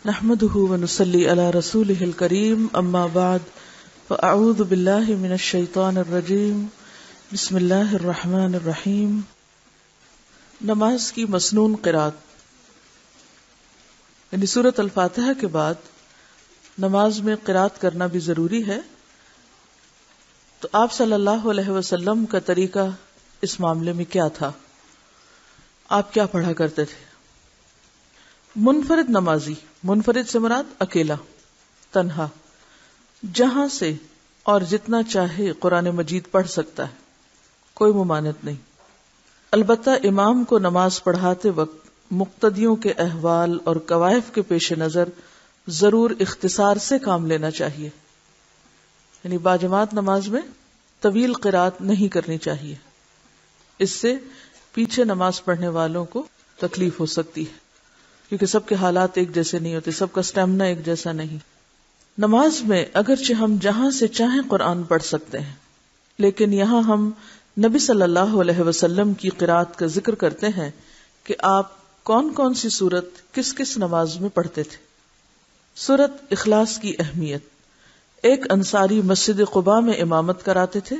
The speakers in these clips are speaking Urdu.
نحمده ونصلي على رسوله الكريم اما بعد فاعوذ بالله من الشیطان الرجیم بسم اللہ الرحمن الرحیم۔ نماز کی مسنون قرات، یعنی سورۃ الفاتحہ کے بعد نماز میں قرات کرنا بھی ضروری ہے۔ تو آپ صلی اللہ علیہ وسلم کا طریقہ اس معاملے میں کیا تھا؟ آپ کیا پڑھا کرتے تھے؟ منفرد نمازی، منفرد سے مراد اکیلا، تنہا، جہاں سے اور جتنا چاہے قرآن مجید پڑھ سکتا ہے، کوئی ممانعت نہیں۔ البتہ امام کو نماز پڑھاتے وقت مقتدیوں کے احوال اور کوائف کے پیش نظر ضرور اختصار سے کام لینا چاہیے، یعنی باجماعت نماز میں طویل قرات نہیں کرنی چاہیے، اس سے پیچھے نماز پڑھنے والوں کو تکلیف ہو سکتی ہے، کیونکہ سب کے حالات ایک جیسے نہیں ہوتے، سب کا اسٹیمنا ایک جیسا نہیں۔ نماز میں اگرچہ ہم جہاں سے چاہیں قرآن پڑھ سکتے ہیں، لیکن یہاں ہم نبی صلی اللہ علیہ وسلم کی قرات کا ذکر کرتے ہیں کہ آپ کون کون سی سورت کس کس نماز میں پڑھتے تھے۔ سورت اخلاص کی اہمیت۔ ایک انصاری مسجد قباء میں امامت کراتے تھے۔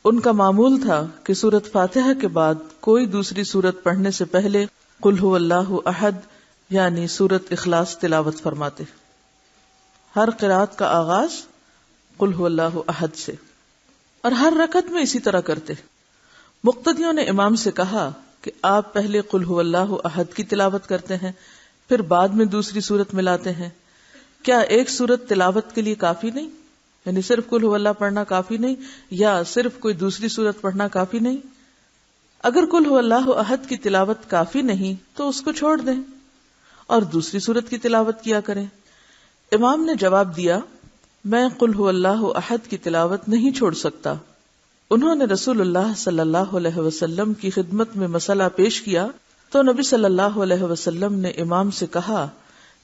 ان کا معمول تھا کہ سورت فاتحہ کے بعد کوئی دوسری سورت پڑھنے سے پہلے قل هو اللہ احد یعنی سورت اخلاص تلاوت فرماتے۔ ہر قرات کا آغاز قل هو اللہ احد سے، اور ہر رکعت میں اسی طرح کرتے۔ مقتدیوں نے امام سے کہا کہ آپ پہلے قل هو اللہ احد کی تلاوت کرتے ہیں، پھر بعد میں دوسری سورت ملاتے ہیں، کیا ایک سورت تلاوت کے لیے کافی نہیں؟ یعنی صرف قل هو اللہ پڑھنا کافی نہیں، یا صرف کوئی دوسری سورت پڑھنا کافی نہیں؟ اگر قل هو اللہ احد کی تلاوت کافی نہیں تو اس کو چھوڑ دیں اور دوسری سورت کی تلاوت کیا کریں۔ امام نے جواب دیا، میں قل هو اللہ احد کی تلاوت نہیں چھوڑ سکتا۔ انہوں نے رسول اللہ صلی اللہ علیہ وسلم کی خدمت میں مسئلہ پیش کیا تو نبی صلی اللہ علیہ وسلم نے امام سے کہا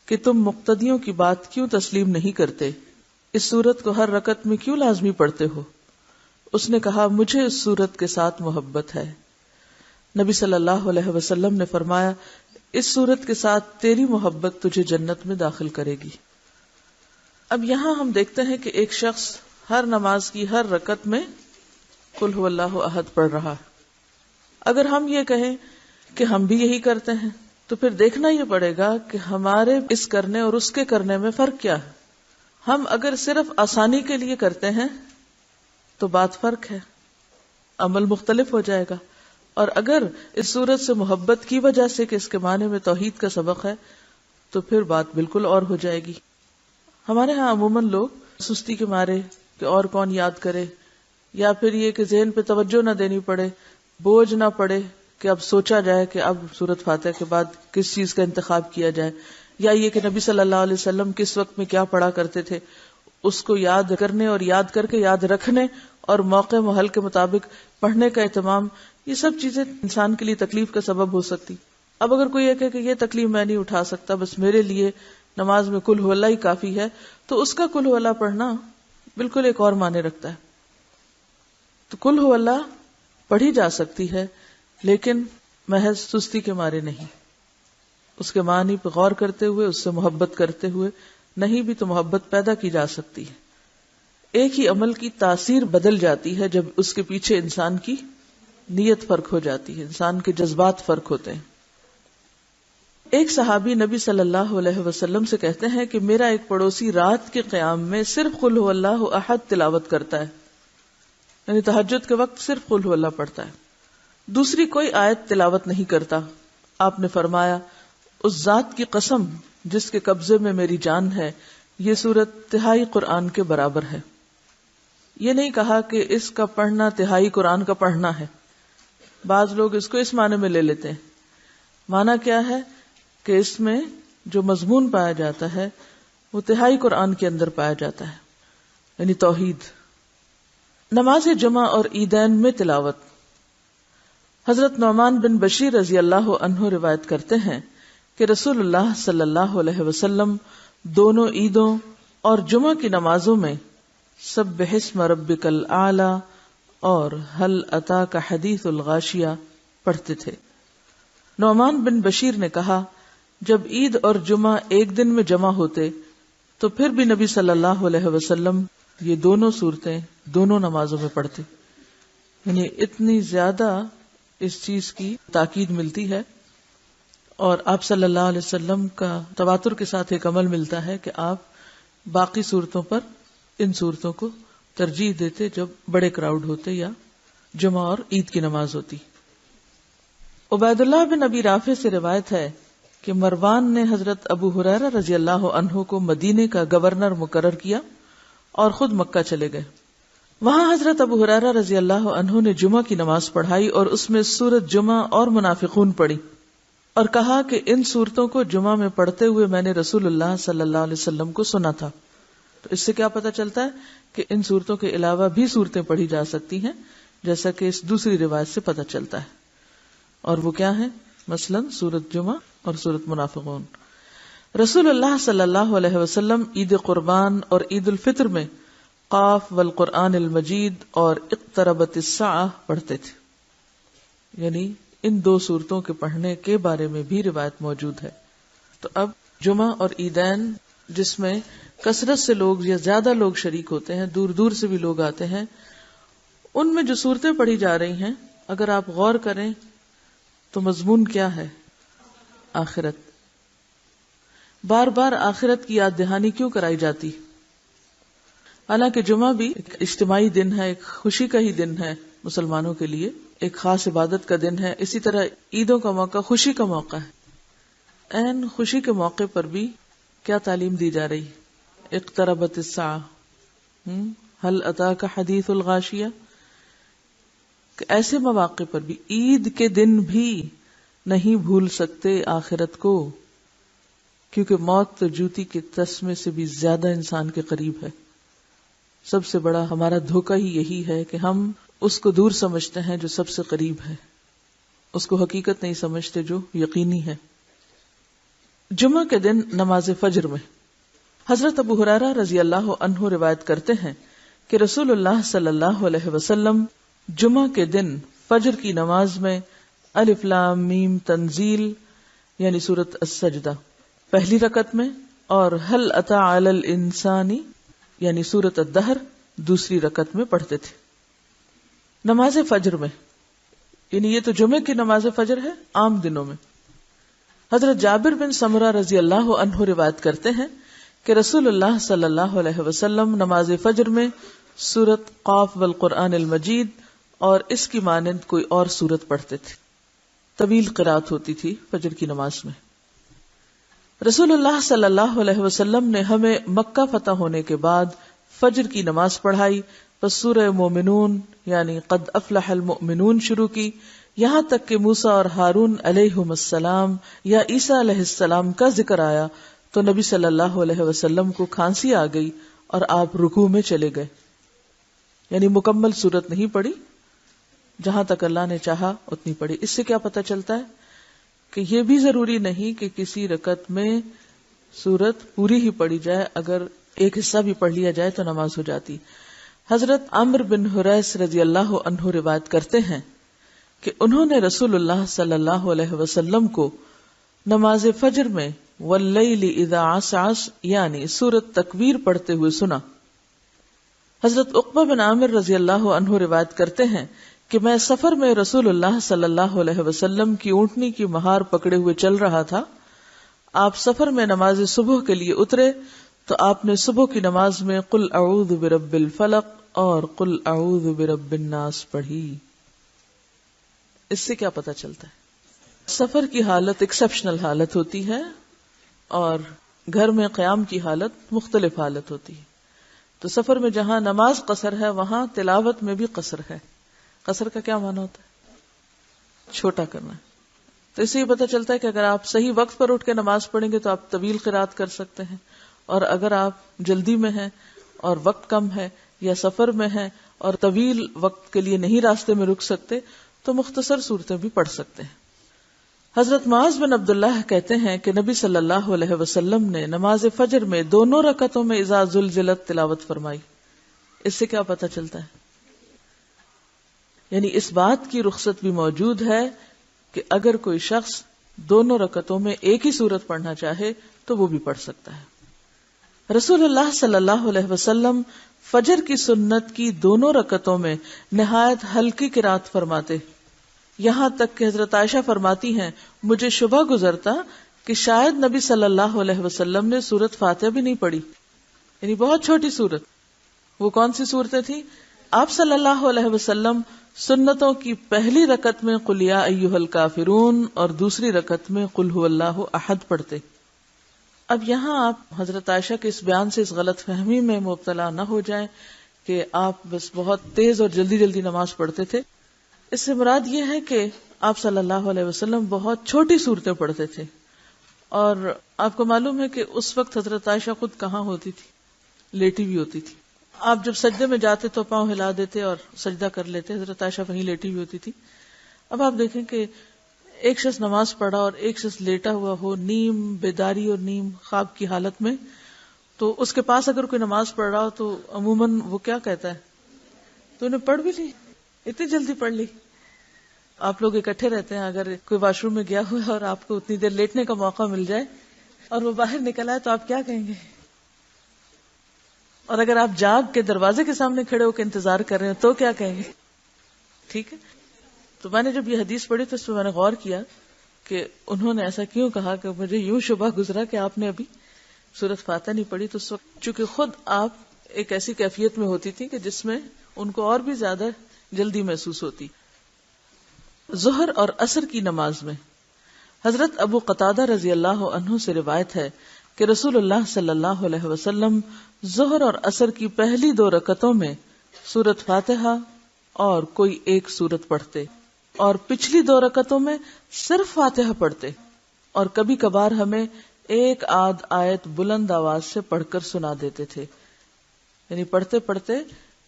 کہ تم مقتدیوں کی بات کیوں تسلیم نہیں کرتے؟ اس سورت کو ہر رکعت میں کیوں لازمی پڑھتے ہو؟ اس نے کہا، مجھے اس سورت کے ساتھ محبت ہے۔ نبی صلی اللہ علیہ وسلم نے فرمایا، اس سورت کے ساتھ تیری محبت تجھے جنت میں داخل کرے گی۔ اب یہاں ہم دیکھتے ہیں کہ ایک شخص ہر نماز کی ہر رکعت میں قل هو اللہ احد پڑھ رہا ہے۔ اگر ہم یہ کہیں کہ ہم بھی یہی کرتے ہیں تو پھر دیکھنا یہ پڑے گا کہ ہمارے اس کرنے اور اس کے کرنے میں فرق کیا ہے۔ ہم اگر صرف آسانی کے لیے کرتے ہیں تو بات فرق ہے، عمل مختلف ہو جائے گا، اور اگر اس صورت سے محبت کی وجہ سے کہ اس کے معنی میں توحید کا سبق ہے تو پھر بات بالکل اور ہو جائے گی۔ ہمارے ہاں عموماً لوگ سستی کے مارے کہ اور کون یاد کرے، یا پھر یہ کہ ذہن پہ توجہ نہ دینی پڑے، بوجھ نہ پڑے کہ اب سوچا جائے کہ اب سورت فاتحہ کے بعد کس چیز کا انتخاب کیا جائے، یا یہ کہ نبی صلی اللہ علیہ وسلم کس وقت میں کیا پڑھا کرتے تھے، اس کو یاد کرنے اور یاد کر کے یاد رکھنے اور موقع محل کے مطابق پڑھنے کا اہتمام، یہ سب چیزیں انسان کے لیے تکلیف کا سبب ہو سکتی۔ اب اگر کوئی یہ کہ یہ تکلیف میں نہیں اٹھا سکتا، بس میرے لیے نماز میں قل هو اللہ ہی کافی ہے، تو اس کا قل هو اللہ پڑھنا بالکل ایک اور معنی رکھتا ہے۔ تو قل هو اللہ پڑھی جا سکتی ہے لیکن محض سستی کے مارے نہیں، اس کے معنی پہ غور کرتے ہوئے، اس سے محبت کرتے ہوئے نہیں بھی تو محبت پیدا کی جا سکتی ہے۔ ایک ہی عمل کی تاثیر بدل جاتی ہے جب اس کے پیچھے انسان کی نیت فرق ہو جاتی ہے، انسان کے جذبات فرق ہوتے ہیں۔ ایک صحابی نبی صلی اللہ علیہ وسلم سے کہتے ہیں کہ میرا ایک پڑوسی رات کے قیام میں صرف قل هو اللہ احد تلاوت کرتا ہے، یعنی تہجد کے وقت صرف قل هو اللہ پڑھتا ہے، دوسری کوئی آیت تلاوت نہیں کرتا۔ آپ نے فرمایا، اس ذات کی قسم جس کے قبضے میں میری جان ہے، یہ سورت تہائی قرآن کے برابر ہے۔ یہ نہیں کہا کہ اس کا پڑھنا تہائی قرآن کا پڑھنا ہے، بعض لوگ اس کو اس معنی میں لے لیتے ہیں۔ معنی کیا ہے کہ اس میں جو مضمون پایا جاتا ہے وہ تہائی قرآن کے اندر پایا جاتا ہے، یعنی توحید۔ نماز جمعہ اور عیدین میں تلاوت۔ حضرت نعمان بن بشیر رضی اللہ عنہ روایت کرتے ہیں کہ رسول اللہ صلی اللہ علیہ وسلم دونوں عیدوں اور جمعہ کی نمازوں میں سبح اسم ربک الاعلی اور هل اتاک حدیث الغاشیہ پڑھتے تھے۔ نعمان بن بشیر نے کہا جب عید اور جمعہ ایک دن میں جمع ہوتے تو پھر بھی نبی صلی اللہ علیہ وسلم یہ دونوں صورتیں دونوں نمازوں میں پڑھتے. یعنی اتنی زیادہ اس چیز کی تاکید ملتی ہے، اور آپ صلی اللہ علیہ وسلم کا تواتر کے ساتھ ایک عمل ملتا ہے کہ آپ باقی صورتوں پر ان صورتوں کو ترجیح دیتے جب بڑے کراؤڈ ہوتے یا جمعہ اور عید کی نماز ہوتی. عبید اللہ بن ابی رافع سے روایت ہے کہ مروان نے حضرت ابو ہریرہ رضی اللہ عنہ کو مدینے کا گورنر مقرر کیا اور خود مکہ چلے گئے. وہاں حضرت ابو ہریرہ رضی اللہ عنہ نے جمعہ کی نماز پڑھائی اور اس میں سورۃ جمعہ اور منافقون پڑھی اور کہا کہ ان صورتوں کو جمعہ میں پڑھتے ہوئے میں نے رسول اللہ صلی اللہ علیہ وسلم کو سنا تھا. تو اس سے کیا پتہ چلتا ہے کہ ان صورتوں کے علاوہ بھی صورتیں پڑھی جا سکتی ہیں، جیسا کہ اس دوسری روایت سے پتہ چلتا ہے. اور وہ کیا ہیں؟ مثلا سورۃ جمعہ اور سورۃ منافقون. رسول اللہ صلی اللہ علیہ وسلم عید قربان اور عید الفطر میں قاف والقرآن المجید اور اقتربت الساعہ پڑھتے تھے. یعنی ان دو صورتوں کے پڑھنے کے بارے میں بھی روایت موجود ہے. تو اب جمعہ اور عیدین جس میں کثرت سے لوگ یا زیادہ لوگ شریک ہوتے ہیں، دور دور سے بھی لوگ آتے ہیں، ان میں جو صورتیں پڑھی جا رہی ہیں اگر آپ غور کریں تو مضمون کیا ہے؟ آخرت. بار بار آخرت کی یاد دہانی کیوں کرائی جاتی؟ حالانکہ جمعہ بھی ایک اجتماعی دن ہے، ایک خوشی کا ہی دن ہے مسلمانوں کے لیے، ایک خاص عبادت کا دن ہے. اسی طرح عیدوں کا موقع خوشی کا موقع ہے. این خوشی کے موقع پر بھی کیا تعلیم دی جا رہی؟ اقتربت الساعہ، هل اتاک حدیث الغاشیہ. کہ ایسے مواقع پر بھی، عید کے دن بھی نہیں بھول سکتے آخرت کو، کیونکہ موت تو جوتی کے تسمے سے بھی زیادہ انسان کے قریب ہے. سب سے بڑا ہمارا دھوکہ ہی یہی ہے کہ ہم اس کو دور سمجھتے ہیں جو سب سے قریب ہے، اس کو حقیقت نہیں سمجھتے جو یقینی ہے. جمعہ کے دن نماز فجر میں حضرت ابو ہریرہ رضی اللہ عنہ روایت کرتے ہیں کہ رسول اللہ صلی اللہ علیہ وسلم جمعہ کے دن فجر کی نماز میں الف لام میم تنزیل یعنی سورۃ السجدہ پہلی رکعت میں اور هل اتى علی الانسان یعنی سورۃ الدہر دوسری رکعت میں پڑھتے تھے. نماز فجر میں، یعنی یہ تو جمعے کی نماز فجر ہے. عام دنوں میں حضرت جابر بن سمرہ رضی اللہ عنہ روایت کرتے ہیں کہ رسول اللہ صلی اللہ علیہ وسلم نماز فجر میں سورۃ قاف والقرآن المجید اور اس کی مانند کوئی اور سورت پڑھتے تھے. طویل قرات ہوتی تھی فجر کی نماز میں. رسول اللہ صلی اللہ علیہ وسلم نے ہمیں مکہ فتح ہونے کے بعد فجر کی نماز پڑھائی، پس سورہ مومنون یعنی قد افلح المؤمنون شروع کی، یہاں تک کہ موسیٰ اور ہارون علیہم السلام یا عیسیٰ علیہ السلام کا ذکر آیا تو نبی صلی اللہ علیہ وسلم کو کھانسی آ گئی اور آپ رکوع میں چلے گئے. یعنی مکمل سورت نہیں پڑھی، جہاں تک اللہ نے چاہا اتنی پڑھی. اس سے کیا پتہ چلتا ہے کہ یہ بھی ضروری نہیں کہ کسی رکعت میں سورت پوری ہی پڑھی جائے، اگر ایک حصہ بھی پڑھ لیا جائے تو نماز ہو جاتی. حضرت عمرو بن حریث رضی اللہ عنہ روایت کرتے ہیں کہ انہوں نے رسول اللہ صلی اللہ علیہ وسلم کو نماز فجر میں واللیل اذا عسعس یعنی سورۃ تکویر پڑھتے ہوئے سنا. حضرت عقبہ بن عامر رضی اللہ عنہ روایت کرتے ہیں کہ میں سفر میں رسول اللہ صلی اللہ علیہ وسلم کی اونٹنی کی مہار پکڑے ہوئے چل رہا تھا. آپ سفر میں نماز صبح کے لیے اترے تو آپ نے صبح کی نماز میں قل اعوذ برب الفلق اور قل اعوذ برب الناس پڑھی. اس سے کیا پتہ چلتا ہے؟ سفر کی حالت ایکسیپشنل حالت ہوتی ہے اور گھر میں قیام کی حالت مختلف حالت ہوتی ہے. تو سفر میں جہاں نماز قصر ہے وہاں تلاوت میں بھی قصر ہے. قصر کا کیا معنی ہوتا ہے؟ چھوٹا کرنا. تو اس سے یہ پتہ چلتا ہے کہ اگر آپ صحیح وقت پر اٹھ کے نماز پڑھیں گے تو آپ طویل قرات کر سکتے ہیں، اور اگر آپ جلدی میں ہیں اور وقت کم ہے یا سفر میں ہیں اور طویل وقت کے لیے نہیں راستے میں رک سکتے تو مختصر صورتیں بھی پڑھ سکتے ہیں. حضرت معاذ بن عبداللہ کہتے ہیں کہ نبی صلی اللہ علیہ وسلم نے نماز فجر میں دونوں رکعتوں میں اذا زلزلت تلاوت فرمائی. اس سے کیا پتہ چلتا ہے؟ یعنی اس بات کی رخصت بھی موجود ہے کہ اگر کوئی شخص دونوں رکعتوں میں ایک ہی سورت پڑھنا چاہے تو وہ بھی پڑھ سکتا ہے۔ رسول اللہ صلی اللہ علیہ وسلم فجر کی سنت کی دونوں رکعتوں میں نہایت ہلکی قرات فرماتے، یہاں تک کہ حضرت عائشہ فرماتی ہیں مجھے شبہ گزرتا کہ شاید نبی صلی اللہ علیہ وسلم نے سورت فاتحہ بھی نہیں پڑھی، یعنی بہت چھوٹی سورت۔ وہ کون سی صورتیں تھیں؟ آپ صلی اللہ علیہ وسلم سنتوں کی پہلی رکعت میں قل یا ایھا الکافرون اور دوسری رکعت میں قل ھو اللہ احد پڑھتے۔ اب یہاں آپ حضرت عائشہ کے اس بیان سے اس غلط فہمی میں مبتلا نہ ہو جائیں کہ آپ بس بہت تیز اور جلدی جلدی نماز پڑھتے تھے۔ اس سے مراد یہ ہے کہ آپ صلی اللہ علیہ وسلم بہت چھوٹی صورتیں پڑھتے تھے، اور آپ کو معلوم ہے کہ اس وقت حضرت عائشہ خود کہاں ہوتی تھی؟ لیٹی بھی ہوتی تھی۔ آپ جب سجدے میں جاتے تو پاؤں ہلا دیتے اور سجدہ کر لیتے، حضرت عائشہ وہیں لیٹی ہوئی ہوتی تھی۔ اب آپ دیکھیں کہ ایک شخص نماز پڑھا اور ایک شخص لیٹا ہوا ہو، نیم بیداری اور نیم خواب کی حالت میں، تو اس کے پاس اگر کوئی نماز پڑھ رہا ہو تو عموماً وہ کیا کہتا ہے؟ تو انہیں پڑھ بھی لی، اتنی جلدی پڑھ لی۔ آپ لوگ اکٹھے رہتے ہیں، اگر کوئی واش روم میں گیا ہوا ہے اور آپ کو اتنی دیر لیٹنے کا موقع مل جائے اور وہ باہر نکل آئے تو آپ کیا کہیں گے؟ اور اگر آپ جاگ کے دروازے کے سامنے کھڑے ہو کے انتظار کر رہے ہیں تو کیا کہیں گے؟ ٹھیک ہے۔ تو میں نے جب یہ حدیث پڑھی تو اس پہ میں نے غور کیا کہ انہوں نے ایسا کیوں کہا، کہ مجھے یوں شبہ گزرا کہ آپ نے ابھی سورۃ فاتحہ نہیں پڑھی۔ تو اس وقت چونکہ خود آپ ایک ایسی کیفیت میں ہوتی تھی کہ جس میں ان کو اور بھی زیادہ جلدی محسوس ہوتی۔ ظہر اور عصر کی نماز میں حضرت ابو قتادہ رضی اللہ عنہ سے روایت ہے کہ رسول اللہ صلی اللہ علیہ وسلم ظہر اور عصر کی پہلی 2 رکعتوں میں سورۃ فاتحہ اور کوئی ایک سورت پڑھتے، اور پچھلی 2 رکعتوں میں صرف فاتحہ پڑھتے، اور کبھی کبھار ہمیں ایک آدھ آیت بلند آواز سے پڑھ کر سنا دیتے تھے۔ یعنی پڑھتے پڑھتے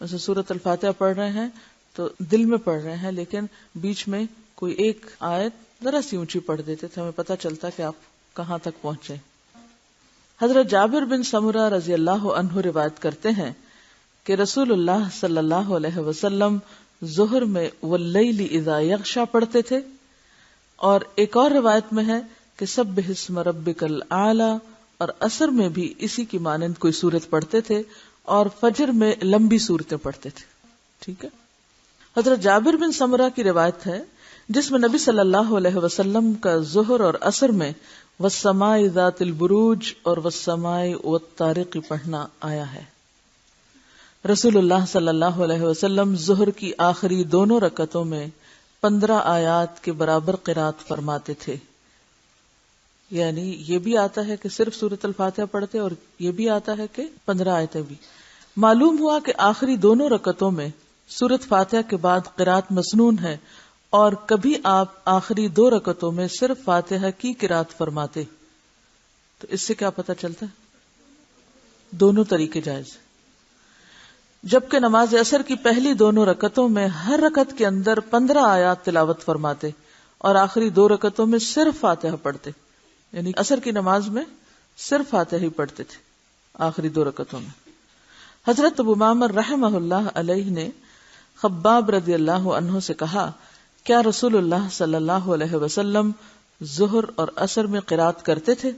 جیسے سورۃ الفاتحہ پڑھ رہے ہیں تو دل میں پڑھ رہے ہیں، لیکن بیچ میں کوئی ایک آیت ذرا سی اونچی پڑھ دیتے تھے، ہمیں پتہ چلتا کہ آپ کہاں تک پہنچے۔ حضرت جابر بن سمرہ رضی اللہ عنہ روایت کرتے ہیں کہ رسول اللہ صلی اللہ علیہ وسلم ظہر میں واللیل اذا یغشی پڑھتے تھے، اور ایک اور روایت میں ہے کہ سبح اسم ربک الاعلی، اور عصر میں بھی اسی کی مانند کوئی سورت پڑھتے تھے، اور فجر میں لمبی سورتیں پڑھتے تھے۔ ٹھیک ہے۔ حضرت جابر بن سمرہ کی روایت ہے جس میں نبی صلی اللہ علیہ وسلم کا ظہر اور عصر میں والسماء ذات البروج اور والسماء والطارق پڑھنا آیا ہے۔ رسول اللہ صلی اللہ علیہ وسلم ظہر کی آخری دونوں رکعتوں میں 15 آیات کے برابر قرات فرماتے تھے، یعنی یہ بھی آتا ہے کہ صرف سورۃ الفاتحہ پڑھتے اور یہ بھی آتا ہے کہ 15 آیتیں بھی۔ معلوم ہوا کہ آخری دونوں رکعتوں میں سورۃ فاتحہ کے بعد قرات مسنون ہے، اور کبھی آپ آخری 2 رکعتوں میں صرف فاتحہ کی قرات فرماتے۔ تو اس سے کیا پتہ چلتا ہے؟ دونوں طریقے جائز، جبکہ نماز عصر کی پہلی دونوں رکعتوں میں ہر رکعت کے اندر 15 آیات تلاوت فرماتے اور آخری 2 رکعتوں میں صرف فاتحہ پڑھتے، یعنی عصر کی نماز میں صرف فاتحہ ہی پڑھتے تھے آخری 2 رکعتوں میں۔ حضرت ابو معمر رحمہ اللہ علیہ نے خباب رضی اللہ عنہ سے کہا، کیا رسول اللہ صلی اللہ علیہ وسلم ظہر اور عصر میں قرات کرتے تھے؟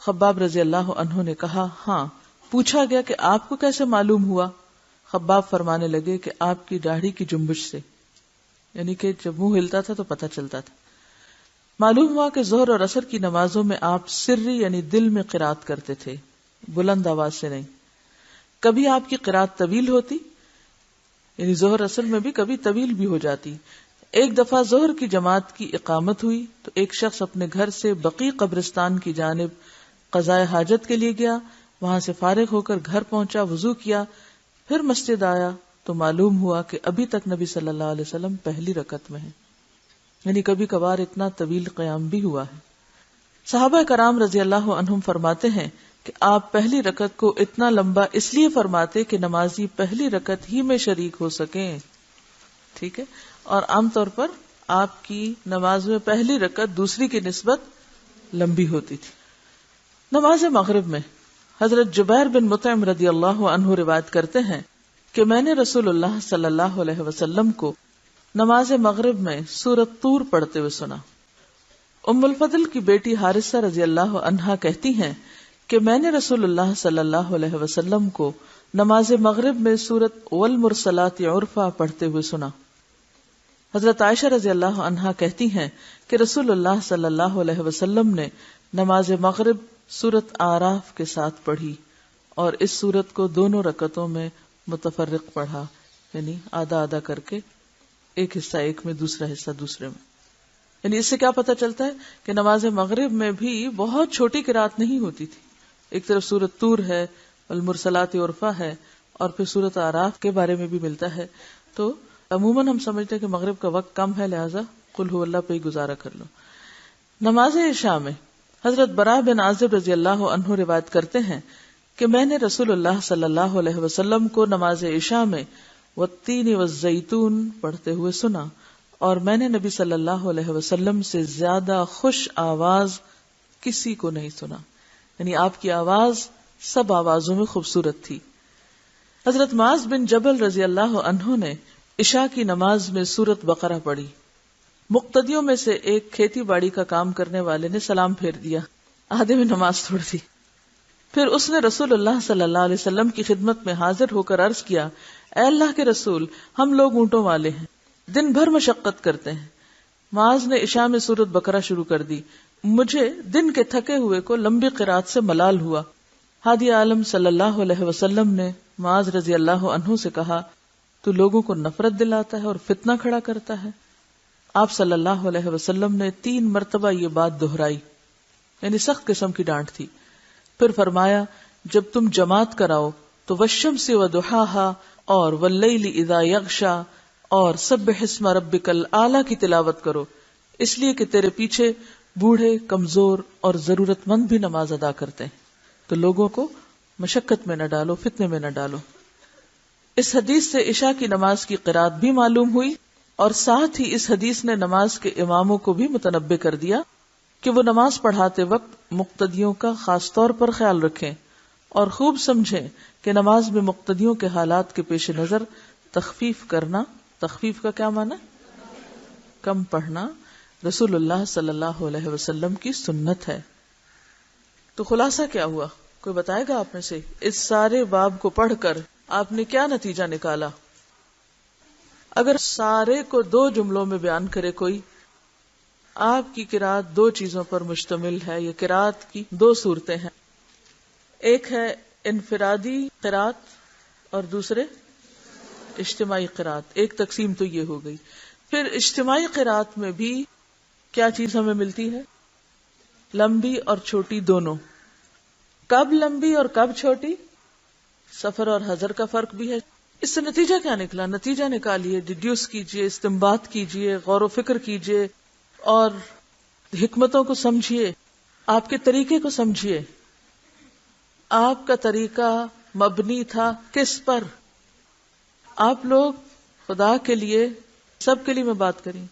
خباب رضی اللہ عنہ نے کہا، ہاں۔ پوچھا گیا کہ آپ کو کیسے معلوم ہوا؟ خباب فرمانے لگے کہ آپ کی داڑھی کی جنبش سے، یعنی کہ جب منہ ہلتا تھا تو پتہ چلتا تھا۔ معلوم ہوا کہ ظہر اور عصر کی نمازوں میں آپ سری یعنی دل میں قرات کرتے تھے، بلند آواز سے نہیں۔ کبھی آپ کی قرات طویل ہوتی، یعنی ظہر عصر میں بھی کبھی طویل بھی ہو جاتی۔ ایک دفعہ ظہر کی جماعت کی اقامت ہوئی تو ایک شخص اپنے گھر سے بقیع قبرستان کی جانب قضائے حاجت کے لیے گیا، وہاں سے فارغ ہو کر گھر پہنچا، وضو کیا، پھر مسجد آیا تو معلوم ہوا کہ ابھی تک نبی صلی اللہ علیہ وسلم پہلی رکعت میں ہیں، یعنی کبھی کبھار اتنا طویل قیام بھی ہوا ہے۔ صحابہ کرام رضی اللہ عنہم فرماتے ہیں کہ آپ پہلی رکعت کو اتنا لمبا اس لیے فرماتے کہ نمازی پہلی رکعت ہی میں شریک ہو سکیں۔ ٹھیک ہے، اور عام طور پر آپ کی نماز میں پہلی رکعت دوسری کی نسبت لمبی ہوتی تھی۔ نماز مغرب میں حضرت جبیر بن مطعم رضی اللہ عنہ روایت کرتے ہیں کہ میں نے رسول اللہ صلی اللہ علیہ وسلم کو نماز مغرب میں سورۃ طور پڑھتے ہوئے سنا۔ ام الفضل کی بیٹی حارثہ رضی اللہ عنہا کہتی ہیں کہ میں نے رسول اللہ صلی اللہ علیہ وسلم کو نماز مغرب میں سورۃ والمرسلات عرفا پڑھتے ہوئے سنا۔ حضرت عائشہ رضی اللہ عنہا کہتی ہیں کہ رسول اللہ صلی اللہ علیہ وسلم نے نماز مغرب سورۃ اعراف کے ساتھ پڑھی اور اس سورت کو دونوں رکعتوں میں متفرق پڑھا، یعنی آدھا آدھا کر کے، ایک حصہ ایک میں دوسرا حصہ دوسرے میں۔ یعنی اس سے کیا پتہ چلتا ہے کہ نماز مغرب میں بھی بہت چھوٹی قرات نہیں ہوتی تھی۔ ایک طرف سورۃ طور ہے، المرسلات عرفا ہے، اور پھر سورۃ اعراف کے بارے میں بھی ملتا ہے۔ تو عموماً ہم سمجھتے ہیں کہ مغرب کا وقت کم ہے، لہٰذا قل ہو اللہ پہ ہی گزارا کر لو۔ نماز عشاء میں حضرت براء بن عازب رضی اللہ عنہ روایت کرتے ہیں کہ میں نے رسول اللہ صلی اللہ علیہ وسلم کو نماز عشاء میں والتین والزیتون پڑھتے ہوئے سنا، اور میں نے نبی صلی اللہ علیہ وسلم سے زیادہ خوش آواز کسی کو نہیں سنا، یعنی آپ کی آواز سب آوازوں میں خوبصورت تھی۔ حضرت معاذ بن جبل رضی اللہ عنہ نے عشاء کی نماز میں سورۃ بقرہ پڑھی۔ مقتدیوں میں سے ایک کھیتی باڑی کا کام کرنے والے نے سلام پھیر دیا، آدھے میں نماز چھوڑ دی۔ پھر اس نے رسول اللہ صلی اللہ علیہ وسلم کی خدمت میں حاضر ہو کر عرض کیا، اے اللہ کے رسول، ہم لوگ اونٹوں والے ہیں، دن بھر مشقت کرتے ہیں۔ معاذ نے عشاء میں سورۃ بقرہ شروع کر دی، مجھے دن کے تھکے ہوئے کو لمبی قرات سے ملال ہوا۔ ہادی عالم صلی اللہ علیہ وسلم نے معاذ رضی اللہ عنہ سے کہا، تو لوگوں کو نفرت دلاتا ہے اور فتنہ کھڑا کرتا ہے۔ آپ صلی اللہ علیہ وسلم نے 3 مرتبہ یہ بات دہرائی، یعنی سخت قسم کی ڈانٹ تھی۔ پھر فرمایا، جب تم جماعت کراؤ تو والشمس وضحاہا اور واللیل اذا یغشا اور سبح اسم ربک الاعلی کی تلاوت کرو، اس لیے کہ تیرے پیچھے بوڑھے، کمزور اور ضرورت مند بھی نماز ادا کرتے ہیں، تو لوگوں کو مشقت میں نہ ڈالو، فتنے میں نہ ڈالو۔ اس حدیث سے عشاء کی نماز کی قرات بھی معلوم ہوئی، اور ساتھ ہی اس حدیث نے نماز کے اماموں کو بھی متنبہ کر دیا کہ وہ نماز پڑھاتے وقت مقتدیوں کا خاص طور پر خیال رکھیں اور خوب سمجھیں کہ نماز میں مقتدیوں کے حالات کے پیش نظر تخفیف کرنا، تخفیف کا کیا معنی؟ کم پڑھنا رسول اللہ صلی اللہ علیہ وسلم کی سنت ہے۔ تو خلاصہ کیا ہوا؟ کوئی بتائے گا آپ میں سے اس سارے باب کو پڑھ کر آپ نے کیا نتیجہ نکالا؟ اگر سارے کو 2 جملوں میں بیان کرے کوئی، آپ کی قرات 2 چیزوں پر مشتمل ہے۔ یہ قرات کی 2 صورتیں ہیں، ایک ہے انفرادی قرات اور دوسرے اجتماعی قرات۔ ایک تقسیم تو یہ ہو گئی۔ پھر اجتماعی قرات میں بھی کیا چیز ہمیں ملتی ہے؟ لمبی اور چھوٹی دونوں۔ کب لمبی اور کب چھوٹی؟ سفر اور حضر کا فرق بھی ہے۔ اس سے نتیجہ کیا نکلا؟ نتیجہ نکالیے، ڈیڈیوس کیجئے، استنباط کیجئے، غور و فکر کیجئے اور حکمتوں کو سمجھیے، آپ کے طریقے کو سمجھیے۔ آپ کا طریقہ مبنی تھا کس پر؟ آپ لوگ خدا کے لیے، سب کے لیے میں بات کریں،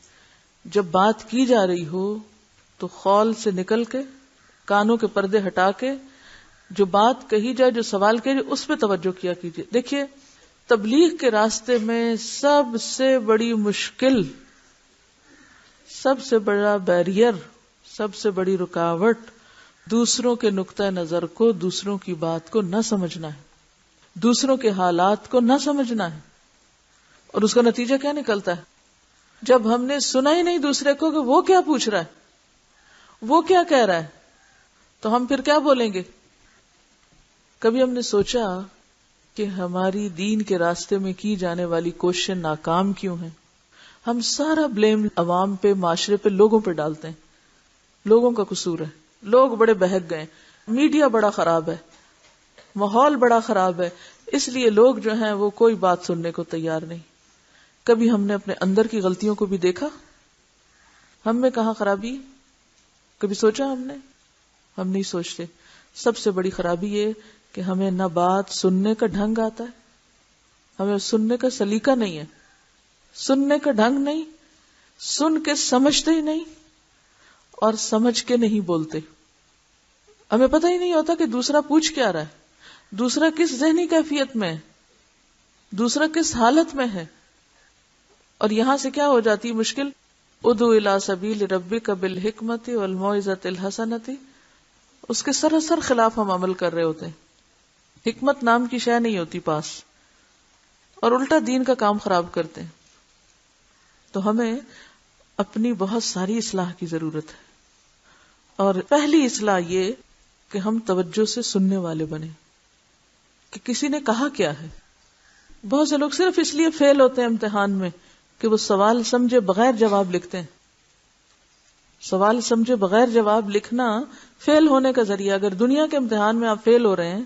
جب بات کی جا رہی ہو تو خول سے نکل کے، کانوں کے پردے ہٹا کے، جو بات کہی جائے، جو سوال کیا جائے، اس پہ توجہ کیا کیجیے۔ دیکھیے، تبلیغ کے راستے میں سب سے بڑی مشکل، سب سے بڑا بیریئر، سب سے بڑی رکاوٹ دوسروں کے نقطہ نظر کو، دوسروں کی بات کو نہ سمجھنا ہے، دوسروں کے حالات کو نہ سمجھنا ہے۔ اور اس کا نتیجہ کیا نکلتا ہے؟ جب ہم نے سنا ہی نہیں دوسرے کو کہ وہ کیا پوچھ رہا ہے، وہ کیا کہہ رہا ہے، تو ہم پھر کیا بولیں گے؟ کبھی ہم نے سوچا کہ ہماری دین کے راستے میں کی جانے والی کوششیں ناکام کیوں ہیں؟ ہم سارا بلیم عوام پہ، معاشرے پہ، لوگوں پہ ڈالتے ہیں، لوگوں کا قصور ہے، لوگ بڑے بہک گئے، میڈیا بڑا خراب ہے، ماحول بڑا خراب ہے، اس لیے لوگ جو ہیں وہ کوئی بات سننے کو تیار نہیں۔ کبھی ہم نے اپنے اندر کی غلطیوں کو بھی دیکھا؟ ہم میں کہاں خرابی؟ کبھی سوچا ہم نے؟ ہم نہیں سوچتے۔ سب سے بڑی خرابی یہ کہ ہمیں نہ بات سننے کا ڈھنگ آتا ہے، ہمیں سننے کا سلیقہ نہیں ہے، سننے کا ڈھنگ نہیں، سن کے سمجھتے ہی نہیں اور سمجھ کے نہیں بولتے۔ ہمیں پتہ ہی نہیں ہوتا کہ دوسرا پوچھ کیا رہا ہے، دوسرا کس ذہنی کیفیت میں ہے، دوسرا کس حالت میں ہے۔ اور یہاں سے کیا ہو جاتی مشکل ادعو الی سبیل ربک بالحکمت والموعظۃ الحسنۃ، اس کے سراسر خلاف ہم عمل کر رہے ہوتے ہیں. حکمت نام کی شے نہیں ہوتی پاس، اور الٹا دین کا کام خراب کرتے ہیں. تو ہمیں اپنی بہت ساری اصلاح کی ضرورت ہے، اور پہلی اصلاح یہ کہ ہم توجہ سے سننے والے بنیں کہ کسی نے کہا کیا ہے. بہت سے لوگ صرف اس لیے فیل ہوتے ہیں امتحان میں کہ وہ سوال سمجھے بغیر جواب لکھتے ہیں. سوال سمجھے بغیر جواب لکھنا فیل ہونے کا ذریعہ. اگر دنیا کے امتحان میں آپ فیل ہو رہے ہیں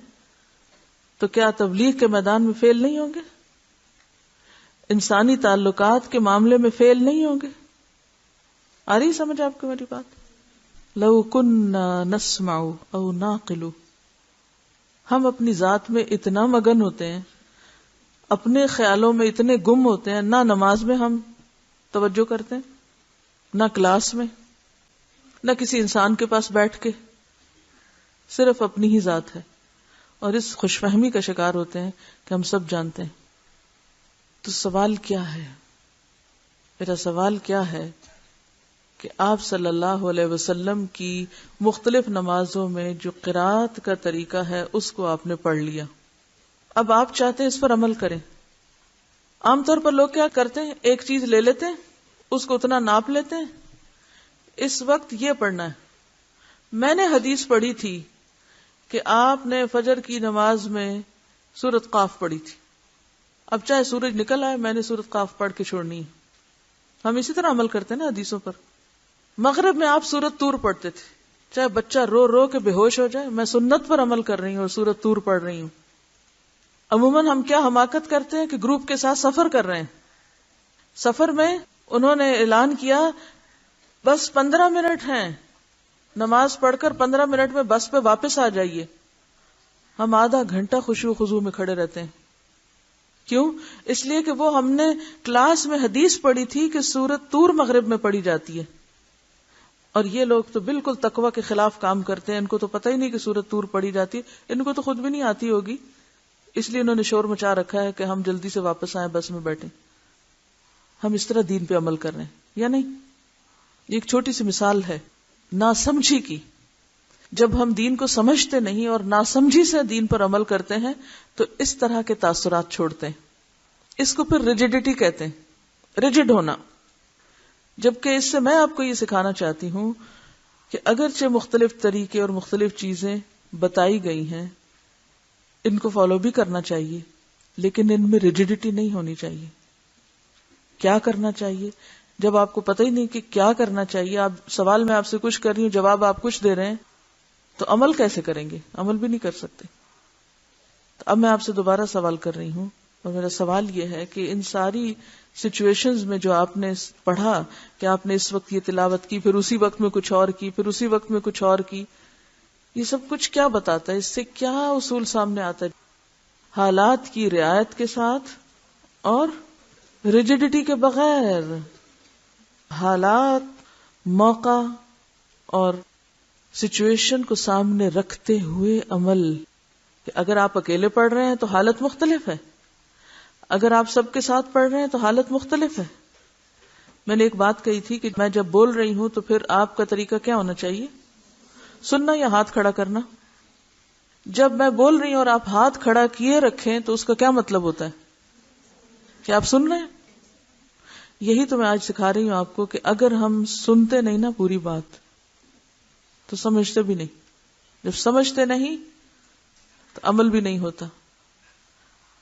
تو کیا تبلیغ کے میدان میں فیل نہیں ہوں گے؟ انسانی تعلقات کے معاملے میں فیل نہیں ہوں گے؟ آ رہی سمجھ آپ کو میری بات؟ لو کننا نسمع او نعقل، ہم اپنی ذات میں اتنا مگن ہوتے ہیں، اپنے خیالوں میں اتنے گم ہوتے ہیں، نہ نماز میں ہم توجہ کرتے ہیں، نہ کلاس میں، نہ کسی انسان کے پاس بیٹھ کے، صرف اپنی ہی ذات ہے. اور اس خوش فہمی کا شکار ہوتے ہیں کہ ہم سب جانتے ہیں. تو سوال کیا ہے؟ میرا سوال کیا ہے کہ آپ صلی اللہ علیہ وسلم کی مختلف نمازوں میں جو قرات کا طریقہ ہے اس کو آپ نے پڑھ لیا. اب آپ چاہتے ہیں اس پر عمل کریں. عام طور پر لوگ کیا کرتے ہیں، ایک چیز لے لیتے ہیں، اس کو اتنا ناپ لیتے ہیں، اس وقت یہ پڑھنا ہے. میں نے حدیث پڑھی تھی کہ آپ نے فجر کی نماز میں سورۃ قاف پڑھی تھی. اب چاہے سورج نکل آئے، میں نے سورۃ قاف پڑھ کے چھوڑنی ہے. ہم اسی طرح عمل کرتے ہیں نا حدیثوں پر. مغرب میں آپ سورۃ طور پڑھتے تھے، چاہے بچہ رو رو کے بے ہوش ہو جائے، میں سنت پر عمل کر رہی ہوں اور سورۃ طور پڑھ رہی ہوں. عموماً ہم کیا حماقت کرتے ہیں کہ گروپ کے ساتھ سفر کر رہے ہیں. سفر میں انہوں نے اعلان کیا بس 15 منٹ ہیں، نماز پڑھ کر 15 منٹ میں بس پہ واپس آ جائیے. ہم آدھا گھنٹہ خشوع و خضوع میں کھڑے رہتے ہیں. کیوں؟ اس لیے کہ وہ ہم نے کلاس میں حدیث پڑھی تھی کہ سورۃ طور مغرب میں پڑھی جاتی ہے. اور یہ لوگ تو بالکل تقوی کے خلاف کام کرتے ہیں. ان کو تو پتہ ہی نہیں کہ سورۃ طور پڑھی جاتی ہے، ان کو تو خود بھی نہیں آتی ہوگی، اس لیے انہوں نے شور مچا رکھا ہے کہ ہم جلدی سے واپس آئیں، بس میں بیٹھیں. ہم اس طرح دین پہ عمل کر رہے ہیں یا نہیں؟ ایک چھوٹی سی مثال ہے ناسمجھی کی. جب ہم دین کو سمجھتے نہیں اور ناسمجھی سے دین پر عمل کرتے ہیں تو اس طرح کے تاثرات چھوڑتے ہیں. اس کو پھر ریجڈیٹی کہتے ہیں، ریجڈ ہونا. جبکہ اس سے میں آپ کو یہ سکھانا چاہتی ہوں کہ اگرچہ مختلف طریقے اور مختلف چیزیں بتائی گئی ہیں، ان کو فالو بھی کرنا چاہیے، لیکن ان میں ریجڈیٹی نہیں ہونی چاہیے. کیا کرنا چاہیے؟ جب آپ کو پتہ ہی نہیں کہ کیا کرنا چاہیے، آپ سوال میں آپ سے کچھ کر رہی ہوں، جواب آپ کچھ دے رہے ہیں، تو عمل کیسے کریں گے؟ عمل بھی نہیں کر سکتے. تو اب میں آپ سے دوبارہ سوال کر رہی ہوں، اور میرا سوال یہ ہے کہ ان ساری سچویشنز میں جو آپ نے پڑھا کہ آپ نے اس وقت یہ تلاوت کی، پھر اسی وقت میں کچھ اور کی، پھر اسی وقت میں کچھ اور کی، یہ سب کچھ کیا بتاتا ہے؟ اس سے کیا اصول سامنے آتا ہے؟ حالات کی رعایت کے ساتھ اور ریجڈیٹی کے بغیر. حالات، موقع اور سچویشن کو سامنے رکھتے ہوئے عمل. کہ اگر آپ اکیلے پڑھ رہے ہیں تو حالت مختلف ہے، اگر آپ سب کے ساتھ پڑھ رہے ہیں تو حالت مختلف ہے. میں نے ایک بات کہی تھی کہ میں جب بول رہی ہوں تو پھر آپ کا طریقہ کیا ہونا چاہیے؟ سننا یا ہاتھ کھڑا کرنا؟ جب میں بول رہی ہوں اور آپ ہاتھ کھڑا کیے رکھیں تو اس کا کیا مطلب ہوتا ہے؟ کہ آپ سن رہے ہیں. یہی تو میں آج سکھا رہی ہوں آپ کو کہ اگر ہم سنتے نہیں نا پوری بات تو سمجھتے بھی نہیں. جب سمجھتے نہیں تو عمل بھی نہیں ہوتا.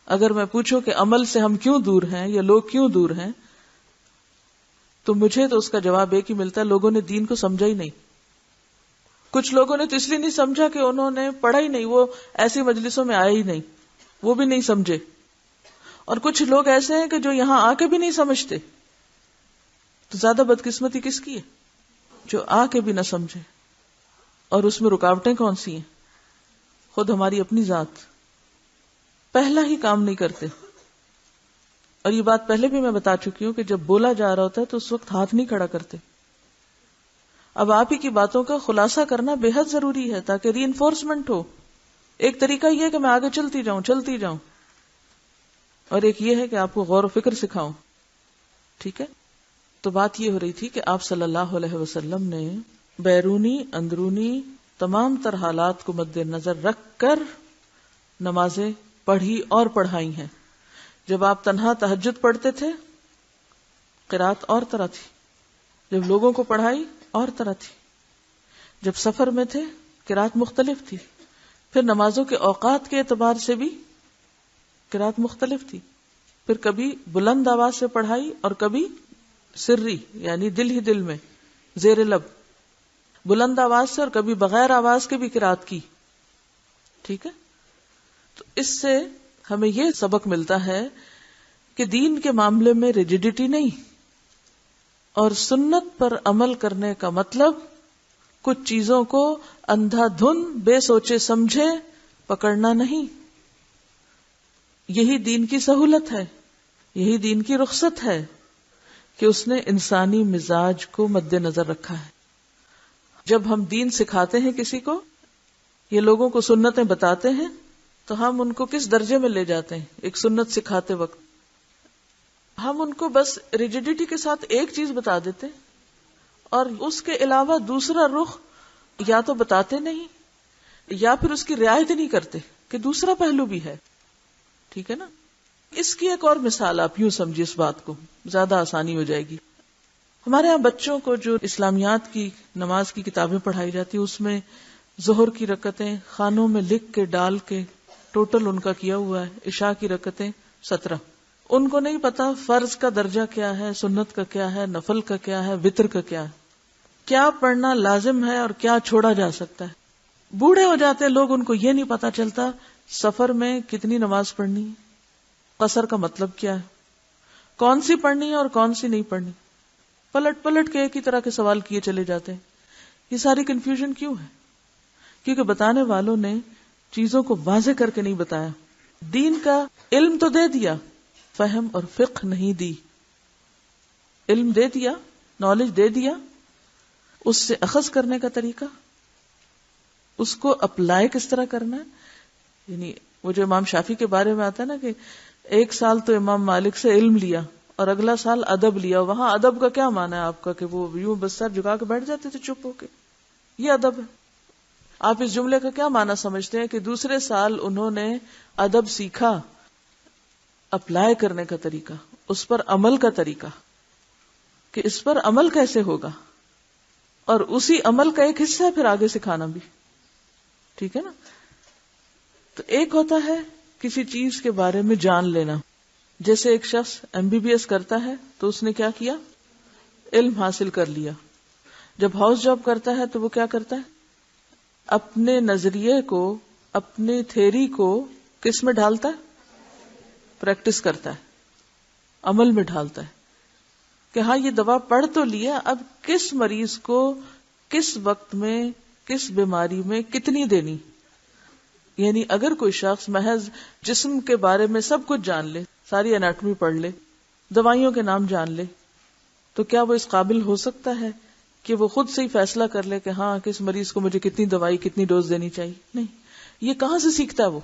اگر میں پوچھوں کہ عمل سے ہم کیوں دور ہیں یا لوگ کیوں دور ہیں، تو مجھے تو اس کا جواب ایک ہی ملتا ہے، لوگوں نے دین کو سمجھا ہی نہیں. کچھ لوگوں نے تو اس لیے نہیں سمجھا کہ انہوں نے پڑھا ہی نہیں، وہ ایسی مجلسوں میں آئے ہی نہیں، وہ بھی نہیں سمجھے. اور کچھ لوگ ایسے ہیں کہ جو یہاں آ کے بھی نہیں سمجھتے. تو زیادہ بدقسمتی کس کی ہے؟ جو آ کے بھی نہ سمجھے. اور اس میں رکاوٹیں کون سی ہیں؟ خود ہماری اپنی ذات. پہلا ہی کام نہیں کرتے. اور یہ بات پہلے بھی میں بتا چکی ہوں کہ جب بولا جا رہا ہوتا ہے تو اس وقت ہاتھ نہیں کھڑا کرتے. اب آپ ہی کی باتوں کا خلاصہ کرنا بے حد ضروری ہے تاکہ ری انفورسمنٹ ہو. ایک طریقہ یہ ہے کہ میں آگے چلتی جاؤں، اور ایک یہ ہے کہ آپ کو غور و فکر سکھاؤں. ٹھیک ہے؟ تو بات یہ ہو رہی تھی کہ آپ صلی اللہ علیہ وسلم نے بیرونی اندرونی تمام تر حالات کو مد نظر رکھ کر نمازیں پڑھی اور پڑھائی ہیں. جب آپ تنہا تہجد پڑھتے تھے قرات اور طرح تھی، جب لوگوں کو پڑھائی اور طرح تھی، جب سفر میں تھے قرات مختلف تھی، پھر نمازوں کے اوقات کے اعتبار سے بھی قرات مختلف تھی، پھر کبھی بلند آواز سے پڑھائی اور کبھی سری یعنی دل ہی دل میں زیر لب بلند آواز سے، اور کبھی بغیر آواز کے بھی قرات کی. ٹھیک ہے، تو اس سے ہمیں یہ سبق ملتا ہے کہ دین کے معاملے میں ریجیڈیٹی نہیں، اور سنت پر عمل کرنے کا مطلب کچھ چیزوں کو اندھا دھن بے سوچے سمجھے پکڑنا نہیں. یہی دین کی سہولت ہے، یہی دین کی رخصت ہے کہ اس نے انسانی مزاج کو مد نظر رکھا ہے. جب ہم دین سکھاتے ہیں کسی کو، یہ لوگوں کو سنتیں بتاتے ہیں، تو ہم ان کو کس درجے میں لے جاتے ہیں؟ ایک سنت سکھاتے وقت ہم ان کو بس ریجیڈیٹی کے ساتھ ایک چیز بتا دیتے اور اس کے علاوہ دوسرا رخ یا تو بتاتے نہیں یا پھر اس کی رعایت نہیں کرتے کہ دوسرا پہلو بھی ہے. ٹھیک ہے نا؟ اس کی ایک اور مثال آپ یوں سمجھیے، اس بات کو زیادہ آسانی ہو جائے گی. ہمارے ہاں بچوں کو جو اسلامیات کی نماز کی کتابیں پڑھائی جاتی اس میں ظہر کی رکعتیں خانوں میں لکھ کے ڈال کے ٹوٹل ان کا کیا ہوا ہے، عشاء کی رکعتیں 17. ان کو نہیں پتا فرض کا درجہ کیا ہے، سنت کا کیا ہے، نفل کا کیا ہے، وتر کا کیا ہے، کیا پڑھنا لازم ہے اور کیا چھوڑا جا سکتا ہے. بوڑھے ہو جاتے لوگ، ان کو یہ نہیں پتا چلتا سفر میں کتنی نماز پڑھنی ہے، قصر کا مطلب کیا ہے، کون سی پڑھنی ہے اور کون سی نہیں پڑھنی. پلٹ پلٹ کے ایک ہی طرح کے سوال کیے چلے جاتے ہیں. یہ ساری کنفیوژن کیوں ہے؟ کیونکہ بتانے والوں نے چیزوں کو واضح کر کے نہیں بتایا. دین کا علم تو دے دیا، فہم اور فقہ نہیں دی. علم دے دیا، نالج دے دیا، اس سے اخذ کرنے کا طریقہ، اس کو اپلائی کس طرح کرنا ہے. یعنی وہ جو امام شافعی کے بارے میں آتا ہے نا کہ 1 سال تو امام مالک سے علم لیا اور اگلا سال ادب لیا. وہاں ادب کا کیا معنی ہے آپ کا کہ وہ یوں بس سر جھکا کے بیٹھ جاتے تھے چپ ہو کے؟ یہ ادب ہے. آپ اس جملے کا کیا معنی سمجھتے ہیں کہ دوسرے سال انہوں نے ادب سیکھا، اپلائی کرنے کا طریقہ، اس پر عمل کا طریقہ کہ اس پر عمل کیسے ہوگا، اور اسی عمل کا ایک حصہ ہے پھر آگے سکھانا بھی. ٹھیک ہے نا؟ تو ایک ہوتا ہے کسی چیز کے بارے میں جان لینا. جیسے ایک شخص MBBS کرتا ہے تو اس نے کیا کیا؟ علم حاصل کر لیا. جب ہاؤس جاب کرتا ہے تو وہ کیا کرتا ہے؟ اپنے نظریے کو، اپنے تھیری کو کس میں ڈھالتا ہے؟ پریکٹس کرتا ہے، عمل میں ڈھالتا ہے کہ ہاں یہ دوا پڑھ تو لیا، اب کس مریض کو کس وقت میں کس بیماری میں کتنی دینی. یعنی اگر کوئی شخص محض جسم کے بارے میں سب کچھ جان لے، ساری اناٹمی پڑھ لے، دوائیوں کے نام جان لے، تو کیا وہ اس قابل ہو سکتا ہے کہ وہ خود سے ہی فیصلہ کر لے کہ ہاں کس مریض کو مجھے کتنی دوائی کتنی ڈوز دینی چاہیے؟ نہیں. یہ کہاں سے سیکھتا ہے؟ وہ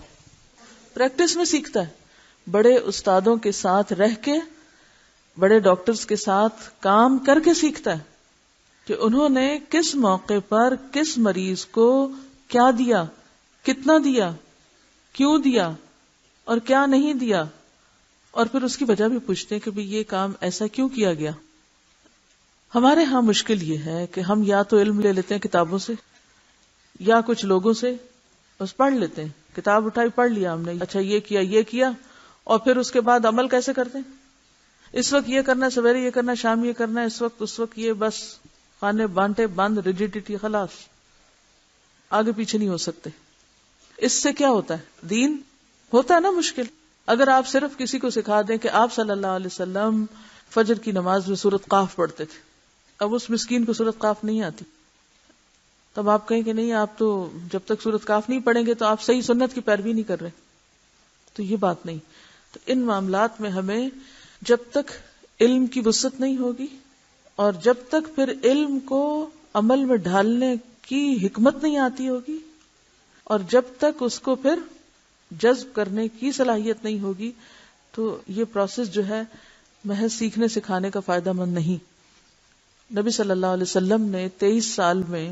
پریکٹس میں سیکھتا ہے. بڑے استادوں کے ساتھ رہ کے، بڑے ڈاکٹرز کے ساتھ کام کر کے سیکھتا ہے کہ انہوں نے کس موقع پر کس مریض کو کیا دیا، کتنا دیا، کیوں دیا اور کیا نہیں دیا، اور پھر اس کی وجہ بھی پوچھتے ہیں کہ بھی یہ کام ایسا کیوں کیا گیا. ہمارے ہاں مشکل یہ ہے کہ ہم یا تو علم لے لیتے ہیں کتابوں سے یا کچھ لوگوں سے، بس پڑھ لیتے ہیں، کتاب اٹھائی پڑھ لیا ہم نے، اچھا یہ کیا، اور پھر اس کے بعد عمل کیسے کرتے ہیں؟ اس وقت یہ کرنا، سویرے یہ کرنا، شام یہ کرنا، اس وقت یہ، بس خانے بانٹے بند، ریجیڈیٹی، خلاص، آگے پیچھے نہیں ہو سکتے. اس سے کیا ہوتا ہے؟ دین ہوتا ہے نا مشکل. اگر آپ صرف کسی کو سکھا دیں کہ آپ صلی اللہ علیہ وسلم فجر کی نماز میں سورۃ قاف پڑھتے تھے، اب اس مسکین کو سورۃ قاف نہیں آتی، تب آپ کہیں کہ نہیں آپ تو جب تک سورۃ قاف نہیں پڑھیں گے تو آپ صحیح سنت کی پیروی نہیں کر رہے. تو یہ بات نہیں. تو ان معاملات میں ہمیں جب تک علم کی وسعت نہیں ہوگی اور جب تک پھر علم کو عمل میں ڈھالنے کی حکمت نہیں آتی ہوگی اور جب تک اس کو پھر جذب کرنے کی صلاحیت نہیں ہوگی، تو یہ پروسیس جو ہے محض سیکھنے سکھانے کا فائدہ مند نہیں. نبی صلی اللہ علیہ وسلم نے 23 سال میں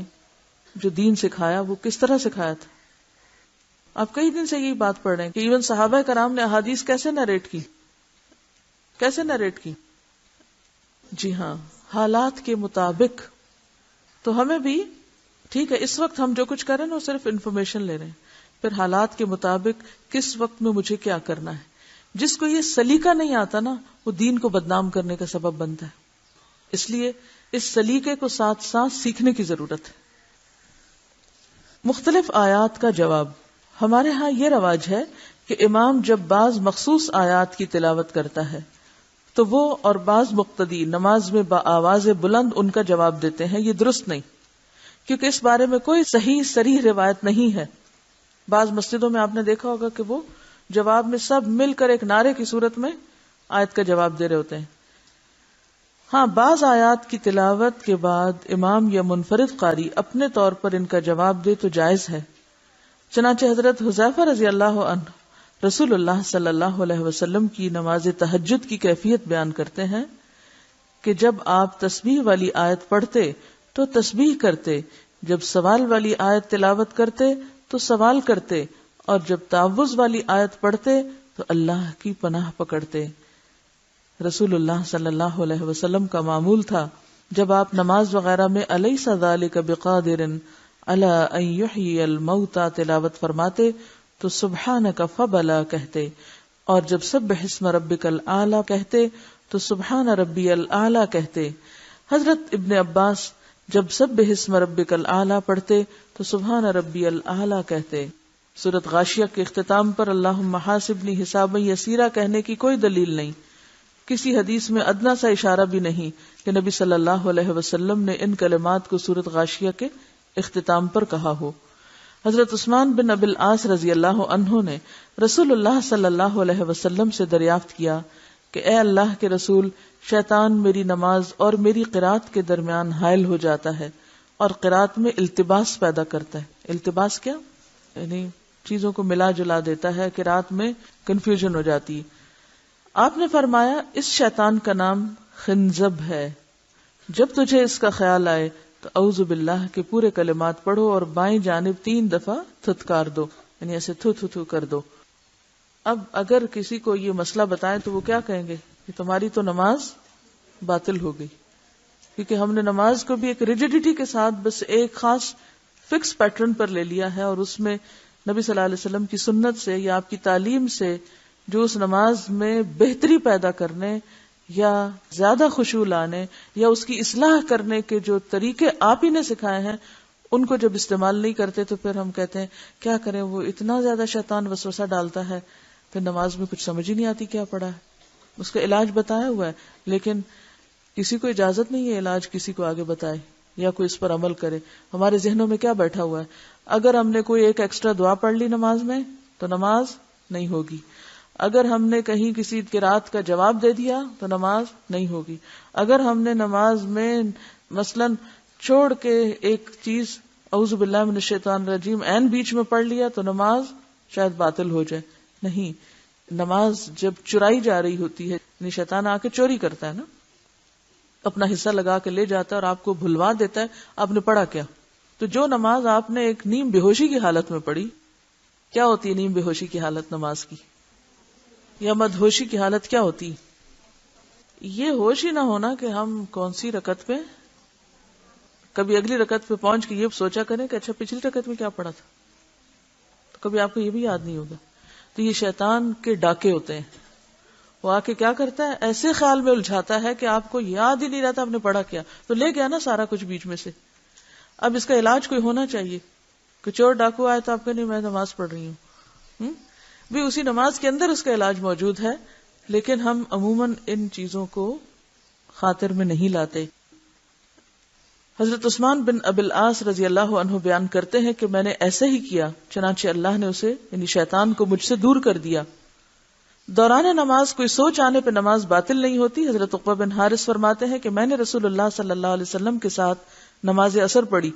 جو دین سکھایا وہ کس طرح سکھایا تھا؟ آپ کئی دن سے یہی بات پڑھ رہے ہیں کہ ایون صحابہ کرام نے احادیث کیسے نریٹ کی؟ جی ہاں، حالات کے مطابق. تو ہمیں بھی ٹھیک ہے، اس وقت ہم جو کچھ کر رہے ہیں وہ صرف انفارمیشن لے رہے ہیں، پھر حالات کے مطابق کس وقت میں مجھے کیا کرنا ہے. جس کو یہ سلیقہ نہیں آتا نا، وہ دین کو بدنام کرنے کا سبب بنتا ہے. اس لیے اس سلیقے کو ساتھ ساتھ سیکھنے کی ضرورت ہے. مختلف آیات کا جواب. ہمارے ہاں یہ رواج ہے کہ امام جب بعض مخصوص آیات کی تلاوت کرتا ہے تو وہ اور بعض مقتدی نماز میں بآواز بلند ان کا جواب دیتے ہیں. یہ درست نہیں، کیونکہ اس بارے میں کوئی صحیح صریح روایت نہیں ہے. بعض مسجدوں میں آپ نے دیکھا ہوگا کہ وہ جواب میں سب مل کر ایک نعرے کی صورت میں آیت کا جواب دے رہے ہوتے ہیں. ہاں، بعض آیات کی تلاوت کے بعد امام یا منفرد قاری اپنے طور پر ان کا جواب دے تو جائز ہے. چنانچہ حضرت حذیفہ رضی اللہ عنہ رسول اللہ صلی اللہ علیہ وسلم کی نماز تہجد کی کیفیت بیان کرتے ہیں کہ جب آپ تسبیح والی آیت پڑھتے تو تسبیح کرتے، جب سوال والی آیت تلاوت کرتے تو سوال کرتے، اور جب تعوذ والی آیت پڑھتے تو اللہ کی پناہ پکڑتے. رسول اللہ صلی اللہ علیہ وسلم کا معمول تھا جب آپ نماز وغیرہ میں الیس ذالک بقادر علی ان یحیی الموتى تلاوت فرماتے تو سبحانک فبلا کہتے، اور جب سبح اسم ربک الاعلی کہتے تو سبحان ربی الاعلی کہتے. حضرت ابن عباس جب سبح اسم ربک الاعلی پڑھتے تو سبحان ربی الاعلی کہتے. سورۃ غاشیہ کے اختتام پر اللہم حاسبنی حسابا یسیرا کہنے کی کوئی دلیل نہیں. کسی حدیث میں ادنا سا اشارہ بھی نہیں کہ نبی صلی اللہ علیہ وسلم نے ان کلمات کو سورۃ غاشیہ کے اختتام پر کہا ہو. حضرت عثمان بن ابی العاص رضی اللہ عنہ نے رسول اللہ صلی اللہ علیہ وسلم سے دریافت کیا کہ اے اللہ کے رسول، شیطان میری نماز اور میری قرات کے درمیان حائل ہو جاتا ہے اور قرات میں التباس پیدا کرتا ہے. التباس کیا؟ یعنی چیزوں کو ملا جلا دیتا ہے، قرات میں کنفیوژن ہو جاتی ہے. آپ نے فرمایا اس شیطان کا نام خنزب ہے. جب تجھے اس کا خیال آئے تو اعوذ باللہ کے پورے کلمات پڑھو اور بائیں جانب 3 دفعہ تھتکار دو، یعنی ایسے تھو تھو تھو کر دو. اب اگر کسی کو یہ مسئلہ بتائیں تو وہ کیا کہیں گے کہ تمہاری تو نماز باطل ہو گئی، کیونکہ ہم نے نماز کو بھی ایک ریجیڈیٹی کے ساتھ بس ایک خاص فکس پیٹرن پر لے لیا ہے، اور اس میں نبی صلی اللہ علیہ وسلم کی سنت سے یا آپ کی تعلیم سے جو اس نماز میں بہتری پیدا کرنے یا زیادہ خشوع لانے یا اس کی اصلاح کرنے کے جو طریقے آپ ہی نے سکھائے ہیں ان کو جب استعمال نہیں کرتے تو پھر ہم کہتے ہیں کیا کریں، وہ اتنا زیادہ شیطان وسوسہ ڈالتا ہے، پھر نماز میں کچھ سمجھ ہی نہیں آتی کیا پڑھا ہے. اس کا علاج بتایا ہوا ہے، لیکن کسی کو اجازت نہیں ہے علاج کسی کو آگے بتائے یا کوئی اس پر عمل کرے. ہمارے ذہنوں میں کیا بیٹھا ہوا ہے، اگر ہم نے کوئی ایک ایکسٹرا دعا پڑھ لی نماز میں تو نماز نہیں ہوگی، اگر ہم نے کہیں کسی قرات کا جواب دے دیا تو نماز نہیں ہوگی، اگر ہم نے نماز میں مثلا چھوڑ کے ایک چیز اعوذ باللہ من الشیطان الرجیم عین بیچ میں پڑھ لیا تو نماز شاید باطل ہو جائے. نہیں، نماز جب چرائی جا رہی ہوتی ہے، یعنی شیطان آ کے چوری کرتا ہے نا، اپنا حصہ لگا کے لے جاتا ہے اور آپ کو بھلوا دیتا ہے آپ نے پڑھا کیا. تو جو نماز آپ نے ایک نیم بے ہوشی کی حالت میں پڑھی، کیا ہوتی ہے نیم بے ہوشی کی حالت نماز کی، یا مدہوشی کی حالت کیا ہوتی؟ یہ ہوش ہی نہ ہونا کہ ہم کون سی رکعت پہ، کبھی اگلی رکعت پہ پہنچ کے یہ سوچا کریں کہ اچھا پچھلی رکعت میں کیا پڑھا تھا، تو کبھی آپ کو یہ بھی یاد نہیں ہوگا. تو یہ شیطان کے ڈاکے ہوتے ہیں، وہ آ کے کیا کرتا ہے، ایسے خیال میں الجھاتا ہے کہ آپ کو یاد ہی نہیں رہتا آپ نے پڑھا کیا، تو لے گیا نا سارا کچھ بیچ میں سے. اب اس کا علاج کوئی ہونا چاہیے. کہ چور ڈاکو آئے تو آپ کہ نہیں میں نماز پڑھ رہی ہوں، بھی اسی نماز کے اندر اس کا علاج موجود ہے، لیکن ہم عموماً ان چیزوں کو خاطر میں نہیں لاتے. حضرت عثمان بن ابی العاص رضی اللہ عنہ بیان کرتے ہیں کہ میں نے ایسے ہی کیا، چنانچہ اللہ نے اسے یعنی شیطان کو مجھ سے دور کر دیا. دوران نماز کوئی سوچ آنے پہ نماز باطل نہیں ہوتی. حضرت عقبہ بن حارث فرماتے ہیں کہ میں نے رسول اللہ صلی اللہ علیہ وسلم کے ساتھ نماز عصر پڑھی.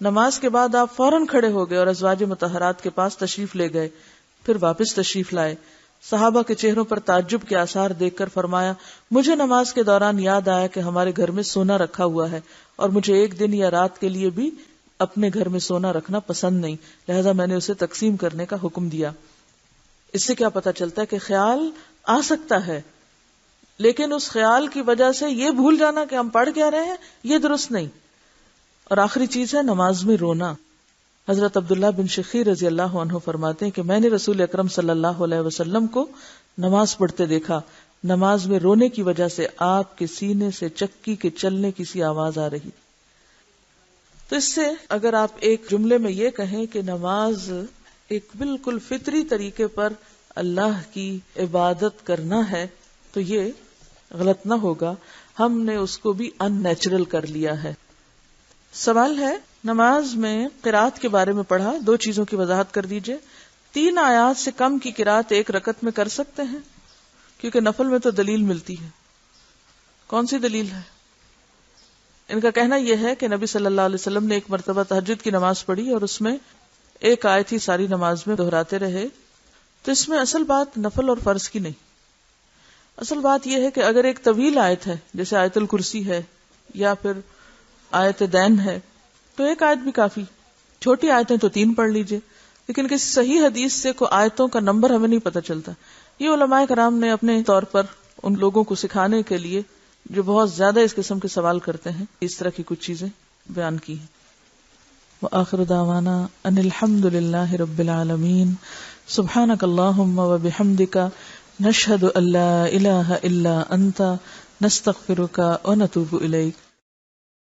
نماز کے بعد آپ فوراً کھڑے ہو گئے اور ازواج مطہرات کے پاس تشریف لے گئے، پھر واپس تشریف لائے. صحابہ کے چہروں پر تعجب کے آثار دیکھ کر فرمایا مجھے نماز کے دوران یاد آیا کہ ہمارے گھر میں سونا رکھا ہوا ہے اور مجھے ایک دن یا رات کے لیے بھی اپنے گھر میں سونا رکھنا پسند نہیں، لہذا میں نے اسے تقسیم کرنے کا حکم دیا۔ اس سے کیا پتہ چلتا ہے کہ خیال آ سکتا ہے، لیکن اس خیال کی وجہ سے یہ بھول جانا کہ ہم پڑھ کیا رہے ہیں یہ درست نہیں۔ اور آخری چیز ہے نماز میں رونا۔ حضرت عبداللہ بن شخیر رضی اللہ عنہ فرماتے ہیں کہ میں نے رسول اکرم صلی اللہ علیہ وسلم کو نماز پڑھتے دیکھا، نماز میں رونے کی وجہ سے آپ کے سینے سے چکی کے چلنے کی سی آواز آ رہی۔ تو اس سے اگر آپ ایک جملے میں یہ کہیں کہ نماز ایک بالکل فطری طریقے پر اللہ کی عبادت کرنا ہے تو یہ غلط نہ ہوگا، ہم نے اس کو بھی ان نیچرل کر لیا ہے۔ سوال ہے نماز میں قرات کے بارے میں پڑھا، دو چیزوں کی وضاحت کر دیجئے۔ 3 آیات سے کم کی قرات ایک رکعت میں کر سکتے ہیں؟ کیونکہ نفل میں تو دلیل ملتی ہے۔ کون سی دلیل ہے؟ ان کا کہنا یہ ہے کہ نبی صلی اللہ علیہ وسلم نے ایک مرتبہ تہجد کی نماز پڑھی اور اس میں ایک آیت ہی ساری نماز میں دہراتے رہے، تو اس میں اصل بات نفل اور فرض کی نہیں، اصل بات یہ ہے کہ اگر ایک طویل آیت ہے جیسے آیت الکرسی ہے یا پھر آیت دین ہے تو ایک آیت بھی کافی، چھوٹی آیتیں تو 3 پڑھ لیجئے، لیکن کسی صحیح حدیث سے کوئی آیتوں کا نمبر ہمیں نہیں پتہ چلتا۔ یہ علماء کرام نے اپنے طور پر ان لوگوں کو سکھانے کے لیے جو بہت زیادہ اس قسم کے سوال کرتے ہیں اس طرح کی کچھ چیزیں بیان کی ہیں۔ وآخر دعوانا ان الحمد للہ رب العالمین، سبحانک اللہم وبحمدک، نشہد ان لا الہ الا انت، نستغفرک ونتوب الیک۔